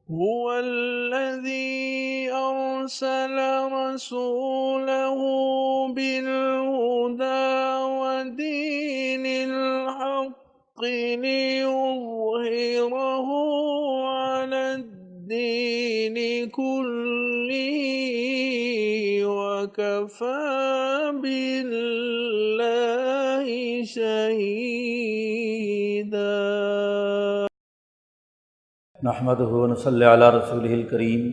هو الذي أرسل رسوله بالهدى ودين الحق ليظهره على الدين كله وكفى بالله شهيدا۔ نحمده ونصلی علی رسولہ الکریم،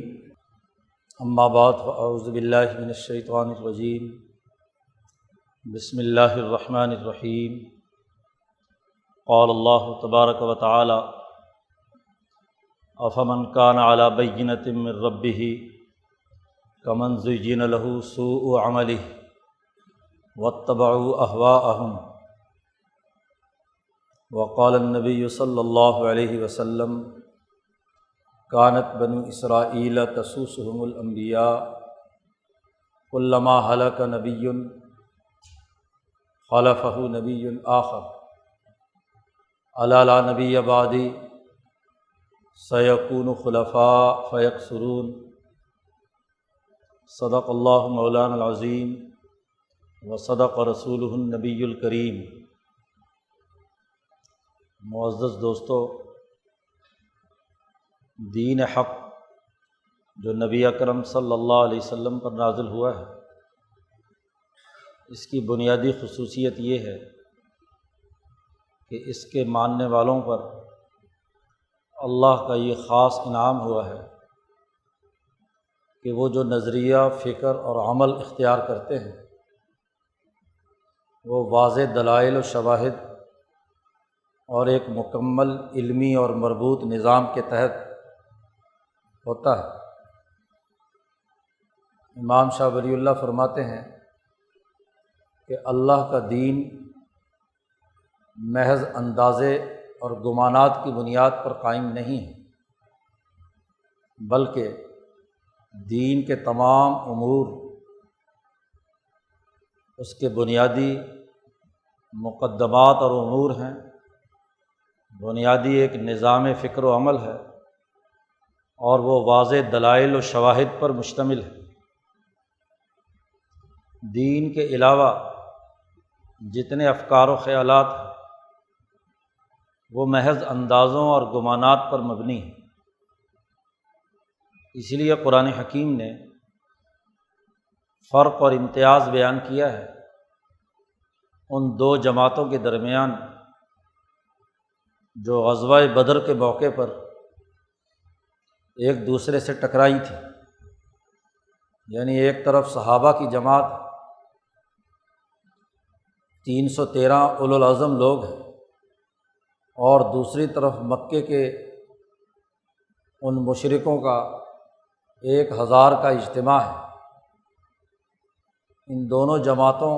اما بعد فاعوذ باللہ من الشیطان الرجیم، بسم اللہ الرحمن الرحیم۔ قال اللہ تبارک و تعالی: افمن کان علی بینۃ من ربہ کمن زین لہ سوء عملہ واتبعوا اہواءہم۔ وقال النبی صلی اللہ علیہ وسلم: کانت بنو اسرائیل تسوسهم الانبیاء کلما ہلک نبی خلفہ نبی آخر الا لا نبی بعدی سیکون خلفاء فیکثرون۔ صدق اللہ مولانا العظیم وصدق رسولہ النبی الکریم۔ معزز دوستو، دین حق جو نبی اکرم صلی اللہ علیہ وسلم پر نازل ہوا ہے، اس کی بنیادی خصوصیت یہ ہے کہ اس کے ماننے والوں پر اللہ کا یہ خاص انعام ہوا ہے کہ وہ جو نظریہ، فکر اور عمل اختیار کرتے ہیں وہ واضح دلائل و شواہد اور ایک مکمل علمی اور مربوط نظام کے تحت ہوتا ہے۔ امام شاہ ولی اللہ فرماتے ہیں کہ اللہ کا دین محض اندازے اور گمانات کی بنیاد پر قائم نہیں ہے، بلکہ دین کے تمام امور اس کے بنیادی مقدمات اور امور ہیں، بنیادی ایک نظام فکر و عمل ہے، اور وہ واضح دلائل و شواہد پر مشتمل ہے۔ دین کے علاوہ جتنے افکار و خیالات ہیں وہ محض اندازوں اور گمانات پر مبنی ہیں۔ اس لیے قرآن حکیم نے فرق اور امتیاز بیان کیا ہے ان دو جماعتوں کے درمیان جو غزوہ بدر کے موقع پر ایک دوسرے سے ٹکرائی تھی۔ یعنی ایک طرف صحابہ کی جماعت 313 اولو العزم لوگ ہیں، اور دوسری طرف مکے کے ان مشرکوں کا 1000 کا اجتماع ہے۔ ان دونوں جماعتوں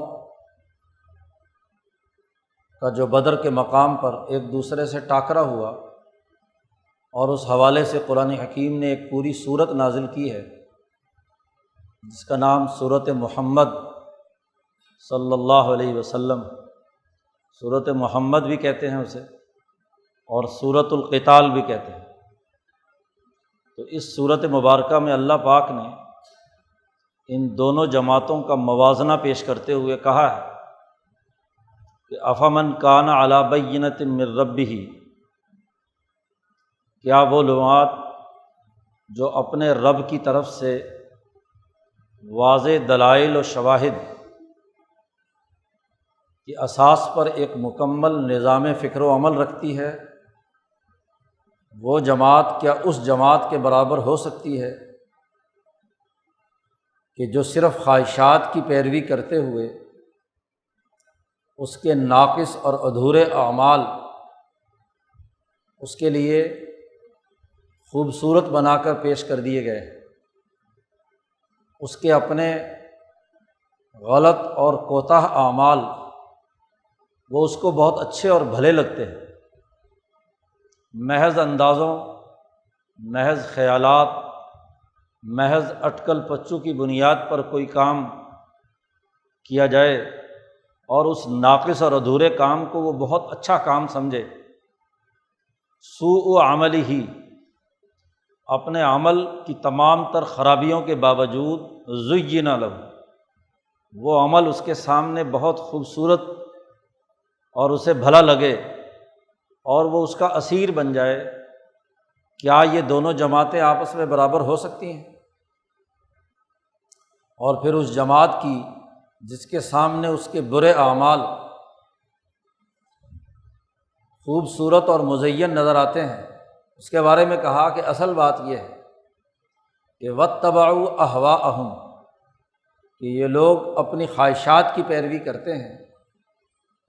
کا جو بدر کے مقام پر ایک دوسرے سے ٹاکرا ہوا، اور اس حوالے سے قرآن حکیم نے ایک پوری سورت نازل کی ہے جس کا نام سورۃ محمد صلی اللہ علیہ وسلم، سورۃ محمد بھی کہتے ہیں اسے، اور سورۃ القتال بھی کہتے ہیں۔ تو اس سورۃ مبارکہ میں اللہ پاک نے ان دونوں جماعتوں کا موازنہ پیش کرتے ہوئے کہا ہے کہ افمن کان علی بینۃ من ربہ، کیا وہ لوگ جو اپنے رب کی طرف سے واضح دلائل و شواہد کی اساس پر ایک مکمل نظام فکر و عمل رکھتی ہے، وہ جماعت کیا اس جماعت کے برابر ہو سکتی ہے کہ جو صرف خواہشات کی پیروی کرتے ہوئے اس کے ناقص اور ادھورے اعمال اس کے لیے خوبصورت بنا کر پیش کر دیے گئے، اس کے اپنے غلط اور کوتاہ اعمال وہ اس کو بہت اچھے اور بھلے لگتے ہیں۔ محض اندازوں، محض خیالات، محض اٹکل پچو کی بنیاد پر کوئی کام کیا جائے اور اس ناقص اور ادھورے کام کو وہ بہت اچھا کام سمجھے، سوء عملہ، اپنے عمل کی تمام تر خرابیوں کے باوجود زین لہ، وہ عمل اس کے سامنے بہت خوبصورت اور اسے بھلا لگے اور وہ اس کا اسیر بن جائے، کیا یہ دونوں جماعتیں آپس میں برابر ہو سکتی ہیں؟ اور پھر اس جماعت کی جس کے سامنے اس کے برے اعمال خوبصورت اور مزین نظر آتے ہیں، اس کے بارے میں کہا کہ اصل بات یہ ہے کہ واتبعوا اہواءہم، کہ یہ لوگ اپنی خواہشات کی پیروی کرتے ہیں،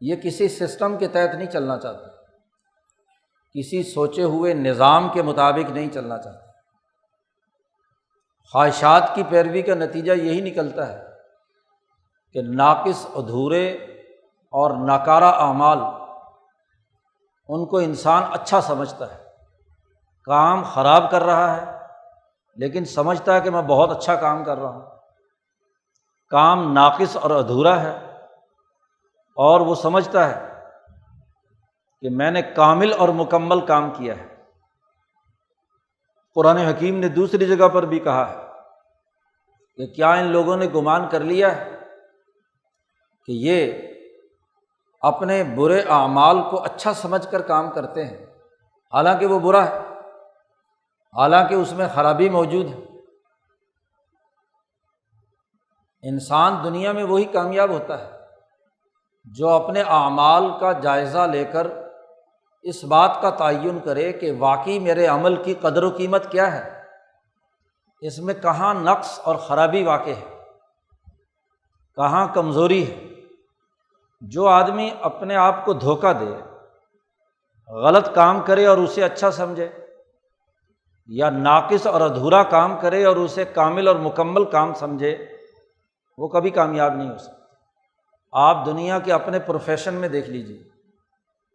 یہ کسی سسٹم کے تحت نہیں چلنا چاہتے، کسی سوچے ہوئے نظام کے مطابق نہیں چلنا چاہتے۔ خواہشات کی پیروی کا نتیجہ یہی نکلتا ہے کہ ناقص، ادھورے اور ناکارہ اعمال ان کو انسان اچھا سمجھتا ہے، کام خراب کر رہا ہے لیکن سمجھتا ہے کہ میں بہت اچھا کام کر رہا ہوں، کام ناقص اور ادھورا ہے اور وہ سمجھتا ہے کہ میں نے کامل اور مکمل کام کیا ہے۔ قرآن حکیم نے دوسری جگہ پر بھی کہا ہے کہ کیا ان لوگوں نے گمان کر لیا ہے کہ یہ اپنے برے اعمال کو اچھا سمجھ کر کام کرتے ہیں، حالانکہ وہ برا ہے، حالانکہ اس میں خرابی موجود ہے۔ انسان دنیا میں وہی کامیاب ہوتا ہے جو اپنے اعمال کا جائزہ لے کر اس بات کا تعین کرے کہ واقعی میرے عمل کی قدر و قیمت کیا ہے، اس میں کہاں نقص اور خرابی واقع ہے، کہاں کمزوری ہے۔ جو آدمی اپنے آپ کو دھوکہ دے، غلط کام کرے اور اسے اچھا سمجھے، یا ناقص اور ادھورا کام کرے اور اسے کامل اور مکمل کام سمجھے، وہ کبھی کامیاب نہیں ہو سکتا۔ آپ دنیا کے اپنے پروفیشن میں دیکھ لیجیے،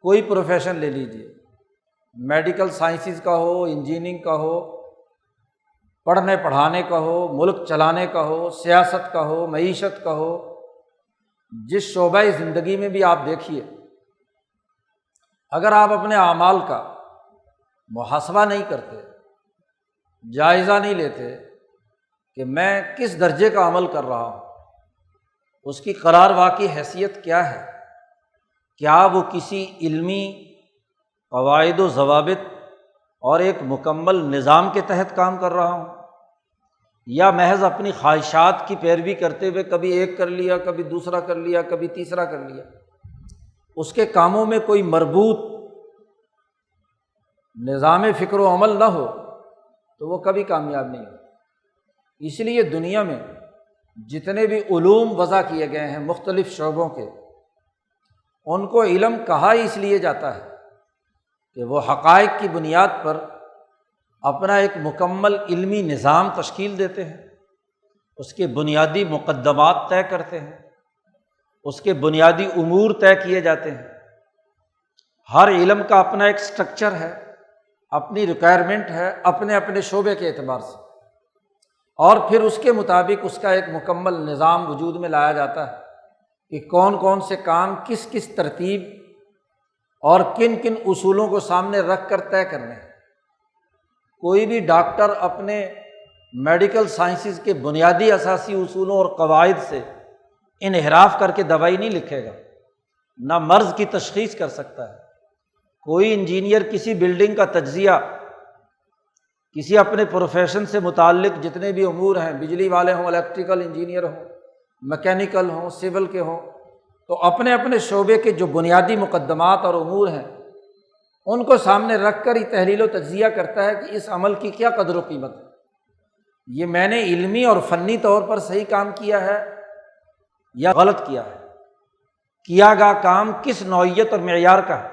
کوئی پروفیشن لے لیجیے، میڈیکل سائنسز کا ہو، انجینئرنگ کا ہو، پڑھنے پڑھانے کا ہو، ملک چلانے کا ہو، سیاست کا ہو، معیشت کا ہو، جس شعبہ زندگی میں بھی آپ دیکھیے، اگر آپ اپنے اعمال کا محاسبہ نہیں کرتے، جائزہ نہیں لیتے کہ میں کس درجے کا عمل کر رہا ہوں، اس کی قرار واقعی حیثیت کیا ہے، کیا وہ کسی علمی قواعد و ضوابط اور ایک مکمل نظام کے تحت کام کر رہا ہوں، یا محض اپنی خواہشات کی پیروی کرتے ہوئے کبھی ایک کر لیا، کبھی دوسرا کر لیا، کبھی تیسرا کر لیا، اس کے کاموں میں کوئی مربوط نظام فکر و عمل نہ ہو تو وہ کبھی کامیاب نہیں ہو۔ اس لیے دنیا میں جتنے بھی علوم وضع کیے گئے ہیں مختلف شعبوں کے، ان کو علم کہا اس لیے جاتا ہے کہ وہ حقائق کی بنیاد پر اپنا ایک مکمل علمی نظام تشکیل دیتے ہیں، اس کے بنیادی مقدمات طے کرتے ہیں، اس کے بنیادی امور طے کیے جاتے ہیں۔ ہر علم کا اپنا ایک سٹرکچر ہے، اپنی ریکوائرمنٹ ہے، اپنے اپنے شعبے کے اعتبار سے، اور پھر اس کے مطابق اس کا ایک مکمل نظام وجود میں لایا جاتا ہے کہ کون کون سے کام کس کس ترتیب اور کن کن اصولوں کو سامنے رکھ کر طے کرنے ہیں۔ کوئی بھی ڈاکٹر اپنے میڈیکل سائنسز کے بنیادی اساسی اصولوں اور قواعد سے انحراف کر کے دوائی نہیں لکھے گا، نہ مرض کی تشخیص کر سکتا ہے۔ کوئی انجینئر کسی بلڈنگ کا تجزیہ، کسی اپنے پروفیشن سے متعلق جتنے بھی امور ہیں، بجلی والے ہوں، الیکٹریکل انجینئر ہوں، میکینیکل ہوں، سول کے ہوں، تو اپنے اپنے شعبے کے جو بنیادی مقدمات اور امور ہیں ان کو سامنے رکھ کر ہی تحلیل و تجزیہ کرتا ہے کہ اس عمل کی کیا قدر و قیمت ہے، یہ میں نے علمی اور فنی طور پر صحیح کام کیا ہے یا غلط کیا ہے، کیا گیا کام کس نوعیت اور معیار کا ہے۔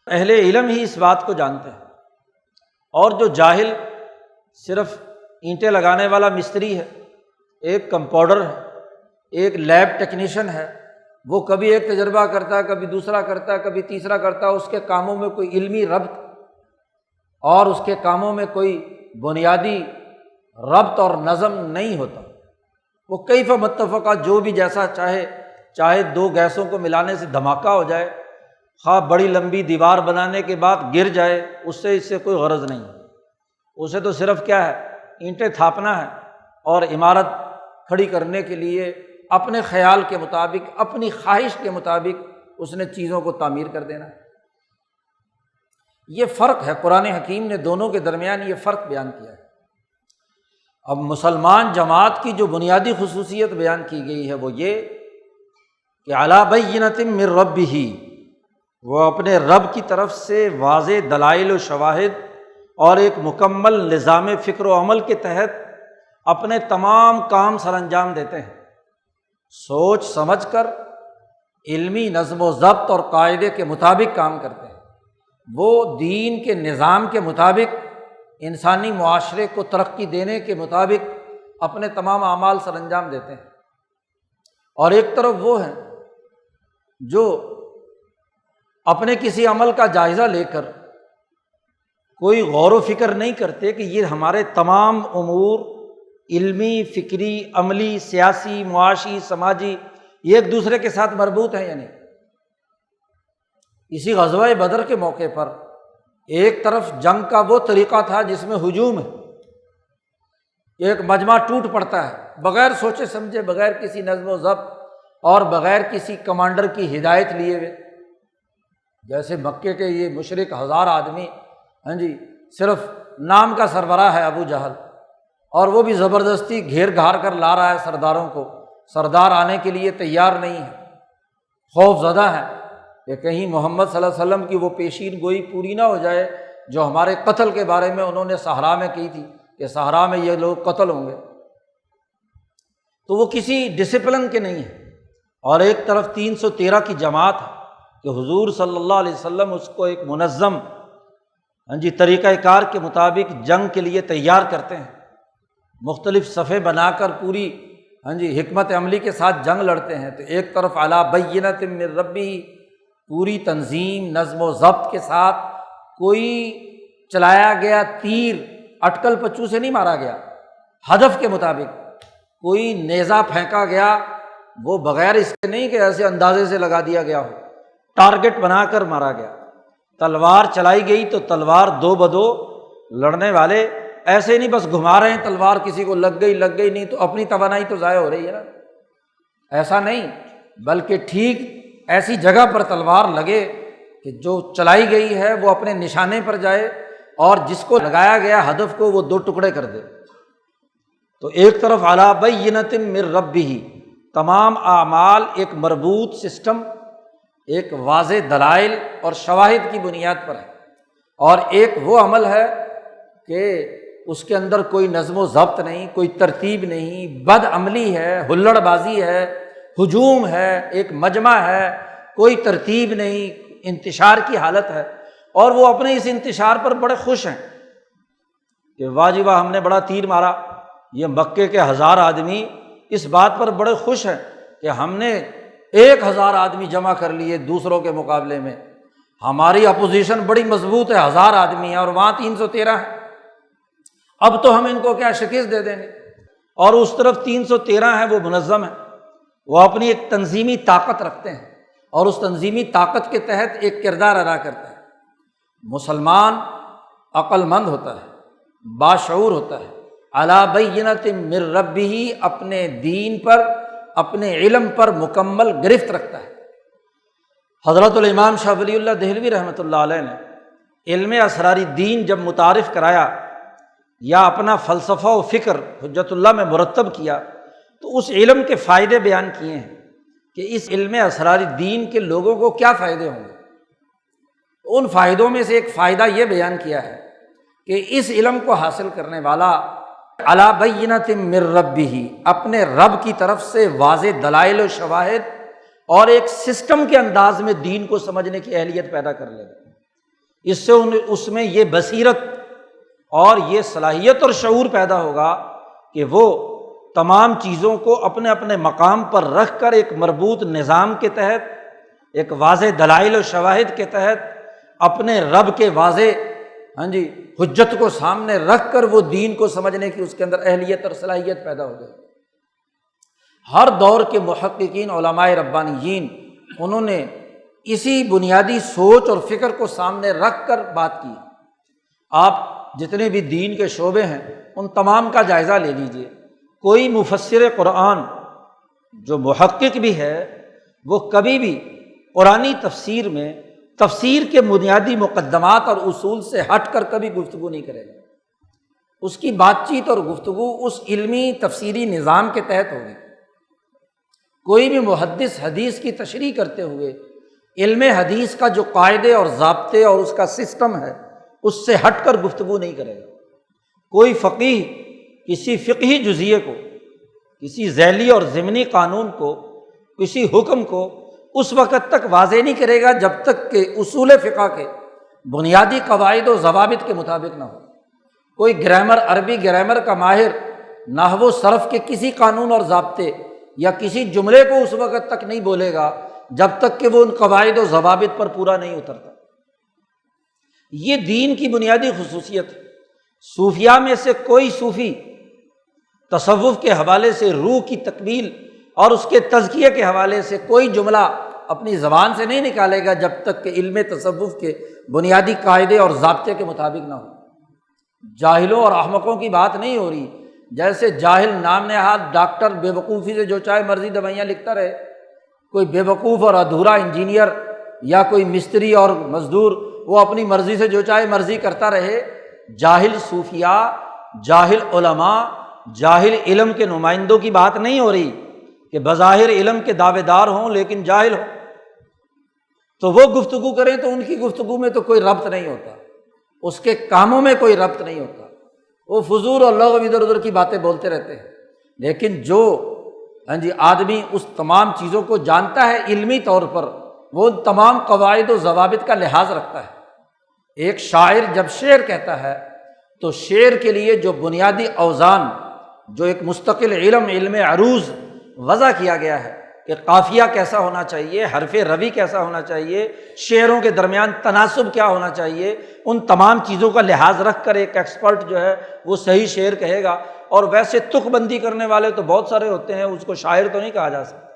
اہل علم ہی اس بات کو جانتے ہیں، اور جو جاہل صرف اینٹیں لگانے والا مستری ہے، ایک کمپاؤڈر ہے، ایک لیب ٹیکنیشین ہے، وہ کبھی ایک تجربہ کرتا ہے، کبھی دوسرا کرتا ہے، کبھی تیسرا کرتا ہے، اس کے کاموں میں کوئی علمی ربط اور اس کے کاموں میں کوئی بنیادی ربط اور نظم نہیں ہوتا۔ وہ کیف متفقہ جو بھی جیسا چاہے دو گیسوں کو ملانے سے دھماکہ ہو جائے، خواہ بڑی لمبی دیوار بنانے کے بعد گر جائے، اس سے کوئی غرض نہیں۔ اسے تو صرف کیا ہے، اینٹیں تھاپنا ہے اور عمارت کھڑی کرنے کے لیے اپنے خیال کے مطابق، اپنی خواہش کے مطابق اس نے چیزوں کو تعمیر کر دینا ہے۔ یہ فرق ہے، قرآن حکیم نے دونوں کے درمیان یہ فرق بیان کیا ہے۔ اب مسلمان جماعت کی جو بنیادی خصوصیت بیان کی گئی ہے وہ یہ کہ علی بینۃ من ربہ، وہ اپنے رب کی طرف سے واضح دلائل و شواہد اور ایک مکمل نظام فکر و عمل کے تحت اپنے تمام کام سر انجام دیتے ہیں، سوچ سمجھ کر علمی نظم و ضبط اور قاعدے کے مطابق کام کرتے ہیں، وہ دین کے نظام کے مطابق انسانی معاشرے کو ترقی دینے کے مطابق اپنے تمام اعمال سر انجام دیتے ہیں۔ اور ایک طرف وہ ہیں جو اپنے کسی عمل کا جائزہ لے کر کوئی غور و فکر نہیں کرتے کہ یہ ہمارے تمام امور علمی، فکری، عملی، سیاسی، معاشی، سماجی یہ ایک دوسرے کے ساتھ مربوط ہیں یا نہیں۔ اسی غزوہ بدر کے موقع پر ایک طرف جنگ کا وہ طریقہ تھا جس میں ہجوم ہے، ایک مجمع ٹوٹ پڑتا ہے بغیر سوچے سمجھے، بغیر کسی نظم و ضبط اور بغیر کسی کمانڈر کی ہدایت لیے ہوئے، جیسے مکے کے یہ مشرک 1000 آدمی، صرف نام کا سربراہ ہے ابو جہل، اور وہ بھی زبردستی گھیر گھار کر لا رہا ہے سرداروں کو، سردار آنے کے لیے تیار نہیں ہے، خوف زدہ ہے کہ کہیں محمد صلی اللہ علیہ وسلم کی وہ پیشین گوئی پوری نہ ہو جائے جو ہمارے قتل کے بارے میں انہوں نے صحرا میں کی تھی کہ صحرا میں یہ لوگ قتل ہوں گے۔ تو وہ کسی ڈسپلن کے نہیں ہیں، اور ایک طرف 313 کی جماعت ہے کہ حضور صلی اللہ علیہ وسلم اس کو ایک منظم طریقہ کار کے مطابق جنگ کے لیے تیار کرتے ہیں، مختلف صفحے بنا کر پوری حکمت عملی کے ساتھ جنگ لڑتے ہیں۔ تو ایک طرف علی بینۃ من ربہ، پوری تنظیم، نظم و ضبط کے ساتھ، کوئی چلایا گیا تیر اٹکل پچو سے نہیں مارا گیا، ہدف کے مطابق، کوئی نیزہ پھینکا گیا وہ بغیر اس کے نہیں کہ ایسے اندازے سے لگا دیا گیا ہو، ٹارگٹ بنا کر مارا گیا۔ تلوار چلائی گئی تو تلوار دو بدو، لڑنے والے ایسے نہیں بس گھما رہے ہیں تلوار، کسی کو لگ گئی نہیں تو اپنی توانائی تو ضائع ہو رہی ہے نا، ایسا نہیں، بلکہ ٹھیک ایسی جگہ پر تلوار لگے کہ جو چلائی گئی ہے وہ اپنے نشانے پر جائے اور جس کو لگایا گیا ہدف کو وہ 2 ٹکڑے کر دے۔ تو ایک طرف علی بینۃ من ربہ، تمام اعمال ایک مربوط سسٹم، ایک واضح دلائل اور شواہد کی بنیاد پر ہے، اور ایک وہ عمل ہے کہ اس کے اندر کوئی نظم و ضبط نہیں، کوئی ترتیب نہیں، بد عملی ہے، ہلڑ بازی ہے، ہجوم ہے، ایک مجمع ہے، کوئی ترتیب نہیں، انتشار کی حالت ہے، اور وہ اپنے اس انتشار پر بڑے خوش ہیں کہ واہ جی واہ ہم نے بڑا تیر مارا۔ یہ مکے کے 1000 آدمی اس بات پر بڑے خوش ہیں کہ ہم نے 1000 آدمی جمع کر لیے دوسروں کے مقابلے میں، ہماری اپوزیشن بڑی مضبوط ہے، 1000 آدمی ہیں اور وہاں 313 ہیں، اب تو ہم ان کو کیا شکست دے دیں گے۔ اور اس طرف 313 ہیں وہ منظم ہیں، وہ اپنی ایک تنظیمی طاقت رکھتے ہیں اور اس تنظیمی طاقت کے تحت ایک کردار ادا کرتے ہیں۔ مسلمان عقل مند ہوتا ہے، باشعور ہوتا ہے، علی بینۃ من ربہ، اپنے دین پر، اپنے علم پر مکمل گرفت رکھتا ہے۔ حضرت الامام شاہ ولی اللہ دہلوی رحمۃ اللہ علیہ نے علم اسرار دین جب متعارف کرایا یا اپنا فلسفہ و فکر حجت اللہ میں مرتب کیا تو اس علم کے فائدے بیان کیے ہیں کہ اس علم اسرار دین کے لوگوں کو کیا فائدے ہوں گے۔ ان فائدوں میں سے ایک فائدہ یہ بیان کیا ہے کہ اس علم کو حاصل کرنے والا علی بینۃ من ربہ، اپنے رب کی طرف سے واضح دلائل و شواہد اور ایک سسٹم کے انداز میں دین کو سمجھنے کی اہلیت پیدا کر لے گا۔ اس سے اس میں یہ بصیرت اور یہ صلاحیت اور شعور پیدا ہوگا کہ وہ تمام چیزوں کو اپنے اپنے مقام پر رکھ کر ایک مربوط نظام کے تحت، ایک واضح دلائل و شواہد کے تحت، اپنے رب کے واضح حجت کو سامنے رکھ کر وہ دین کو سمجھنے کی اس کے اندر اہلیت اور صلاحیت پیدا ہو جائے۔ ہر دور کے محققین، علماء ربانیین، انہوں نے اسی بنیادی سوچ اور فکر کو سامنے رکھ کر بات کی۔ آپ جتنے بھی دین کے شعبے ہیں ان تمام کا جائزہ لے لیجیے، کوئی مفسر قرآن جو محقق بھی ہے وہ کبھی بھی قرآنی تفسیر میں تفسیر کے بنیادی مقدمات اور اصول سے ہٹ کر کبھی گفتگو نہیں کرے گا۔ اس کی بات چیت اور گفتگو اس علمی تفسیری نظام کے تحت ہوگی۔ کوئی بھی محدث حدیث کی تشریح کرتے ہوئے علم حدیث کا جو قاعدے اور ضابطے اور اس کا سسٹم ہے اس سے ہٹ کر گفتگو نہیں کرے گا۔ کوئی فقیہ کسی فقہی جزیے کو، کسی ذیلی اور ضمنی قانون کو، کسی حکم کو اس وقت تک واضح نہیں کرے گا جب تک کہ اصول فقہ کے بنیادی قواعد و ضوابط کے مطابق نہ ہو۔ کوئی گرامر، عربی گرامر کا ماہر نحو و صرف کے کسی قانون اور ضابطے یا کسی جملے کو اس وقت تک نہیں بولے گا جب تک کہ وہ ان قواعد و ضوابط پر پورا نہیں اترتا۔ یہ دین کی بنیادی خصوصیت ہے۔ صوفیاء میں سے کوئی صوفی تصوف کے حوالے سے روح کی تکمیل اور اس کے تزکیے کے حوالے سے کوئی جملہ اپنی زبان سے نہیں نکالے گا جب تک کہ علم تصوف کے بنیادی قاعدے اور ضابطے کے مطابق نہ ہو۔ جاہلوں اور احمقوں کی بات نہیں ہو رہی، جیسے جاہل نام نہاد ڈاکٹر بے وقوفی سے جو چاہے مرضی دوائیاں لکھتا رہے، کوئی بے وقوف اور ادھورا انجینئر یا کوئی مستری اور مزدور وہ اپنی مرضی سے جو چاہے مرضی کرتا رہے۔ جاہل صوفیاء، جاہل علماء، جاہل علم کے نمائندوں کی بات نہیں ہو رہی کہ بظاہر علم کے دعوے دار ہوں لیکن جاہل ہوں، تو وہ گفتگو کریں تو ان کی گفتگو میں تو کوئی ربط نہیں ہوتا، اس کے کاموں میں کوئی ربط نہیں ہوتا، وہ فضول اور لغو ادھر ادھر کی باتیں بولتے رہتے ہیں۔ لیکن جو آدمی اس تمام چیزوں کو جانتا ہے علمی طور پر، وہ تمام قواعد و ضوابط کا لحاظ رکھتا ہے۔ ایک شاعر جب شعر کہتا ہے تو شعر کے لیے جو بنیادی اوزان، جو ایک مستقل علم عروض وضع کیا گیا ہے کہ قافیہ کیسا ہونا چاہیے، حرف روی کیسا ہونا چاہیے، شعروں کے درمیان تناسب کیا ہونا چاہیے، ان تمام چیزوں کا لحاظ رکھ کر ایک ایکسپرٹ جو ہے وہ صحیح شعر کہے گا۔ اور ویسے تک بندی کرنے والے تو بہت سارے ہوتے ہیں، اس کو شاعر تو نہیں کہا جا سکتا۔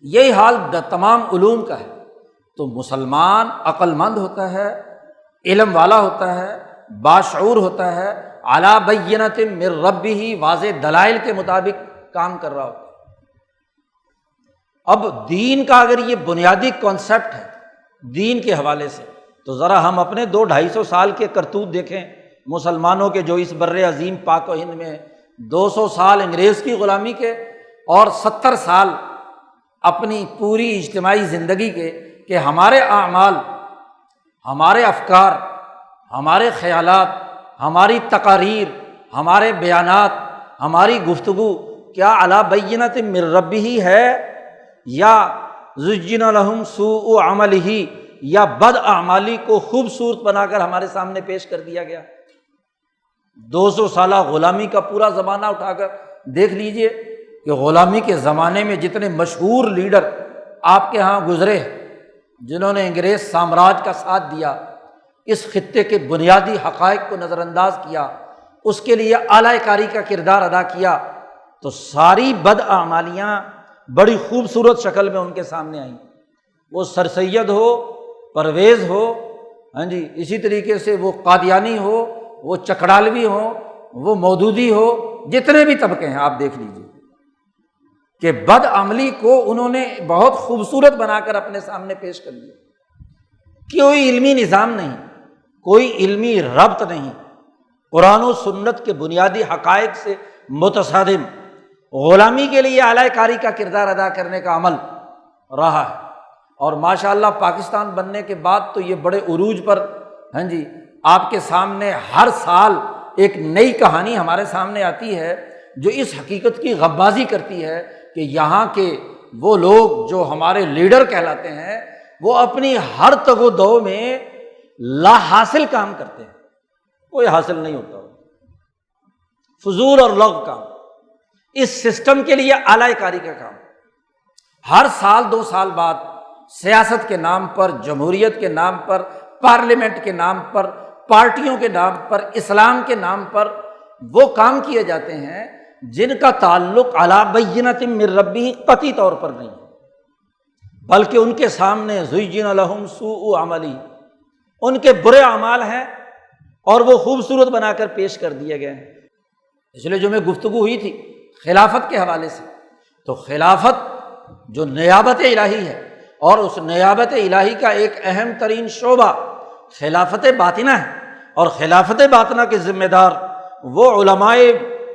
یہی حال تمام علوم کا ہے۔ تو مسلمان عقل مند ہوتا ہے، علم والا ہوتا ہے، باشعور ہوتا ہے، علی بینۃ من ربہ، واضح دلائل کے مطابق کام کر رہا ہوتا ہے۔ اب دین کا اگر یہ بنیادی کانسیپٹ ہے دین کے حوالے سے، تو ذرا ہم اپنے 200-250 سال کے کرتوت دیکھیں مسلمانوں کے، جو اس بر عظیم پاک و ہند میں 200 سال انگریز کی غلامی کے اور 70 سال اپنی پوری اجتماعی زندگی کے، کہ ہمارے اعمال، ہمارے افکار، ہمارے خیالات، ہماری تقاریر، ہمارے بیانات، ہماری گفتگو کیا علی بینۃ من ربہ ہے یا زجن لہم سوء عملہ، یا بد اعمالی کو خوبصورت بنا کر ہمارے سامنے پیش کر دیا گیا۔ 200 سالہ غلامی کا پورا زمانہ اٹھا کر دیکھ لیجئے کہ غلامی کے زمانے میں جتنے مشہور لیڈر آپ کے ہاں گزرے ہیں، جنہوں نے انگریز سامراج کا ساتھ دیا، اس خطے کے بنیادی حقائق کو نظر انداز کیا، اس کے لیے اعلی کاری کا کردار ادا کیا، تو ساری بد اعمالیاں بڑی خوبصورت شکل میں ان کے سامنے آئیں۔ وہ سر سید ہو، پرویز ہو، اسی طریقے سے وہ قادیانی ہو، وہ چکڑالوی ہو، وہ مودودی ہو، جتنے بھی طبقے ہیں آپ دیکھ لیجیے کہ بد عملی کو انہوں نے بہت خوبصورت بنا کر اپنے سامنے پیش کر دیا۔ کوئی علمی نظام نہیں، کوئی علمی ربط نہیں، قرآن و سنت کے بنیادی حقائق سے متصادم، غلامی کے لیے اعلی کاری کا کردار ادا کرنے کا عمل رہا ہے۔ اور ماشاءاللہ پاکستان بننے کے بعد تو یہ بڑے عروج پر آپ کے سامنے ہر سال ایک نئی کہانی ہمارے سامنے آتی ہے جو اس حقیقت کی غبازی کرتی ہے کہ یہاں کے وہ لوگ جو ہمارے لیڈر کہلاتے ہیں وہ اپنی ہر تگ و دو میں لا حاصل کام کرتے ہیں، کوئی حاصل نہیں ہوتا، فضول اور لغو کام، اس سسٹم کے لیے اعلی کاری کا کام۔ ہر سال 2 سال بعد سیاست کے نام پر، جمہوریت کے نام پر، پارلیمنٹ کے نام پر، پارٹیوں کے نام پر، اسلام کے نام پر وہ کام کیے جاتے ہیں جن کا تعلق علی بینۃ من ربہ قطعی طور پر نہیں ہے، بلکہ ان کے سامنے زین لہم سوء عملی، ان کے برے اعمال ہیں اور وہ خوبصورت بنا کر پیش کر دیے گئے ہیں۔ اس لیے جو میں گفتگو ہوئی تھی خلافت کے حوالے سے، تو خلافت جو نیابت الہی ہے، اور اس نیابت الہی کا ایک اہم ترین شعبہ خلافت باطنہ ہے، اور خلافت باطنہ کے ذمہ دار وہ علماء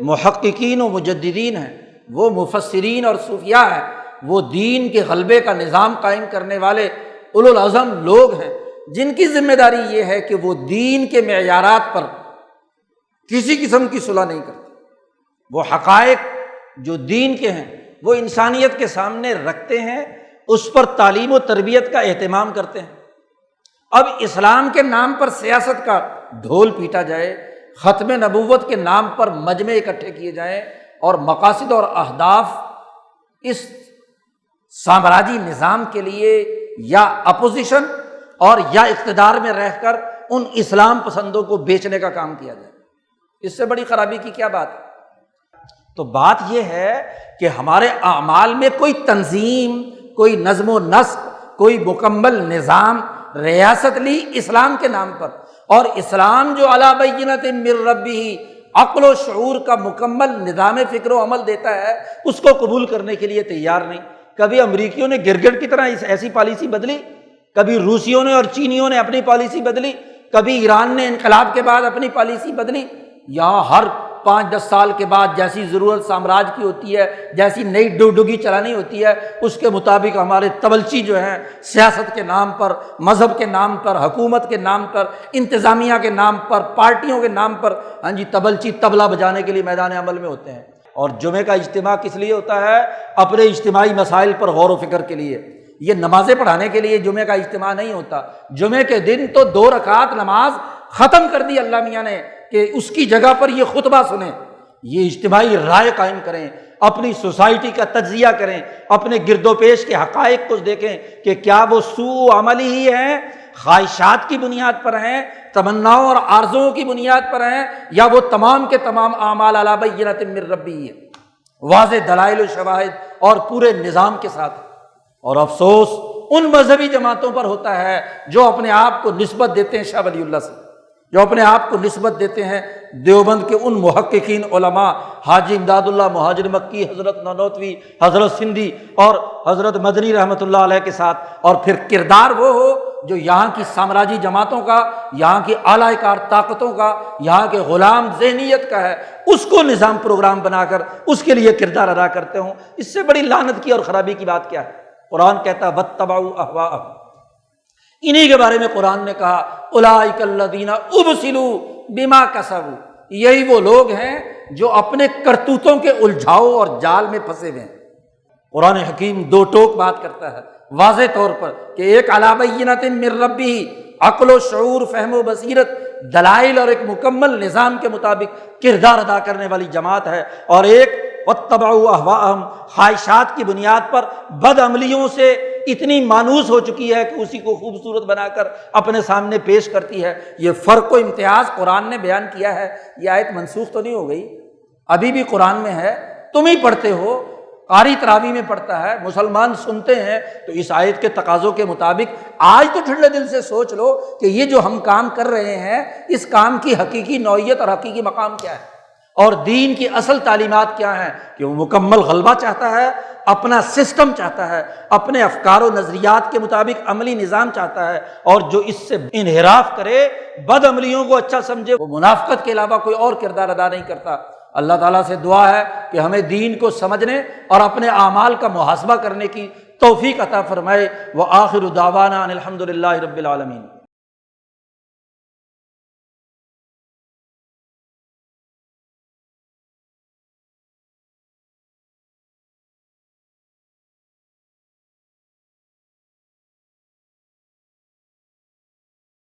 محققین و مجددین ہیں، وہ مفسرین اور صوفیاء ہیں، وہ دین کے غلبے کا نظام قائم کرنے والے اولو العزم لوگ ہیں، جن کی ذمہ داری یہ ہے کہ وہ دین کے معیارات پر کسی قسم کی صلح نہیں کرتے، وہ حقائق جو دین کے ہیں وہ انسانیت کے سامنے رکھتے ہیں، اس پر تعلیم و تربیت کا اہتمام کرتے ہیں۔ اب اسلام کے نام پر سیاست کا ڈھول پیٹا جائے، ختم نبوت کے نام پر مجمع اکٹھے کیے جائیں، اور مقاصد اور اہداف اس سامراجی نظام کے لیے یا اپوزیشن اور یا اقتدار میں رہ کر ان اسلام پسندوں کو بیچنے کا کام کیا جائے، اس سے بڑی خرابی کی کیا بات ہے؟ تو بات یہ ہے کہ ہمارے اعمال میں کوئی تنظیم، کوئی نظم و نسق، کوئی مکمل نظام ریاست لی اسلام کے نام پر، اور اسلام جو علی بینۃ من ربہ عقل و شعور کا مکمل نظام فکر و عمل دیتا ہے، اس کو قبول کرنے کے لیے تیار نہیں۔ کبھی امریکیوں نے گرگٹ کی طرح ایسی پالیسی بدلی، کبھی روسیوں نے اور چینیوں نے اپنی پالیسی بدلی، کبھی ایران نے انقلاب کے بعد اپنی پالیسی بدلی۔ یہاں ہر 5-10 سال کے بعد جیسی ضرورت سامراج کی ہوتی ہے، جیسی نئی ڈگڈگی چلانی ہوتی ہے، اس کے مطابق ہمارے تبلچی جو ہیں سیاست کے نام پر، مذہب کے نام پر، حکومت کے نام پر، انتظامیہ کے نام پر، پارٹیوں کے نام پر تبلچی طبلہ بجانے کے لیے میدان عمل میں ہوتے ہیں۔ اور جمعے کا اجتماع کس لیے ہوتا ہے؟ اپنے اجتماعی مسائل پر غور و فکر کے لیے۔ یہ نمازیں پڑھانے کے لیے جمعے کا اجتماع نہیں ہوتا۔ جمعے کے دن تو 2 رکعت نماز ختم کر دی اللہ میاں نے کہ اس کی جگہ پر یہ خطبہ سنیں، یہ اجتماعی رائے قائم کریں، اپنی سوسائٹی کا تجزیہ کریں، اپنے گرد و پیش کے حقائق کو دیکھیں کہ کیا وہ سوء عملی ہی ہیں، خواہشات کی بنیاد پر ہیں، تمناؤں اور آرزوؤں کی بنیاد پر ہیں، یا وہ تمام کے تمام اعمال علی بینۃ من ربہ ہیں، واضح دلائل و شواہد اور پورے نظام کے ساتھ۔ اور افسوس ان مذہبی جماعتوں پر ہوتا ہے جو اپنے آپ کو نسبت دیتے ہیں شاہ ولی اللہ سے، جو اپنے آپ کو نسبت دیتے ہیں دیوبند کے ان محققین علماء حاجی امداد اللہ مہاجر مکی، حضرت نانوتوی، حضرت سندھی اور حضرت مدنی رحمۃ اللہ علیہ کے ساتھ، اور پھر کردار وہ ہو جو یہاں کی سامراجی جماعتوں کا، یہاں کی اعلی کار طاقتوں کا، یہاں کے غلام ذہنیت کا ہے، اس کو نظام پروگرام بنا کر اس کے لیے کردار ادا کرتے ہوں۔ اس سے بڑی لعنت کی اور خرابی کی بات کیا ہے؟ قرآن کہتا ہے واتبعوا اہواءہم، انہی کے بارے میں قرآن نے کہا اولئک الذین ابسلوا بما کسبوا، یہی وہ لوگ ہیں جو اپنے کرتوتوں کے الجھاؤ اور جال میں پھنسے ہوئے ہیں۔ قرآن حکیم 2 ٹوک بات کرتا ہے واضح طور پر کہ ایک علی بینۃ من ربہ، عقل و شعور، فہم و بصیرت، دلائل اور ایک مکمل نظام کے مطابق کردار ادا کرنے والی جماعت ہے، اور ایک واتبعوا اہواءہم، خواہشات کی بنیاد پر بد عملیوں سے اتنی مانوس ہو چکی ہے کہ اسی کو خوبصورت بنا کر اپنے سامنے پیش کرتی ہے۔ یہ فرق و امتیاز قرآن نے بیان کیا ہے۔ یہ آیت منسوخ تو نہیں ہو گئی، ابھی بھی قرآن میں ہے، تم ہی پڑھتے ہو، قاری تراویح میں پڑھتا ہے، مسلمان سنتے ہیں، تو اس آیت کے تقاضوں کے مطابق آج تو ٹھنڈے دل سے سوچ لو کہ یہ جو ہم کام کر رہے ہیں اس کام کی حقیقی نوعیت اور حقیقی مقام کیا ہے، اور دین کی اصل تعلیمات کیا ہیں، کہ وہ مکمل غلبہ چاہتا ہے، اپنا سسٹم چاہتا ہے، اپنے افکار و نظریات کے مطابق عملی نظام چاہتا ہے، اور جو اس سے انحراف کرے، بد عملیوں کو اچھا سمجھے، وہ منافقت کے علاوہ کوئی اور کردار ادا نہیں کرتا۔ اللہ تعالیٰ سے دعا ہے کہ ہمیں دین کو سمجھنے اور اپنے اعمال کا محاسبہ کرنے کی توفیق عطا فرمائے۔ وآخر دعوانا ان الحمد للہ رب العالمین۔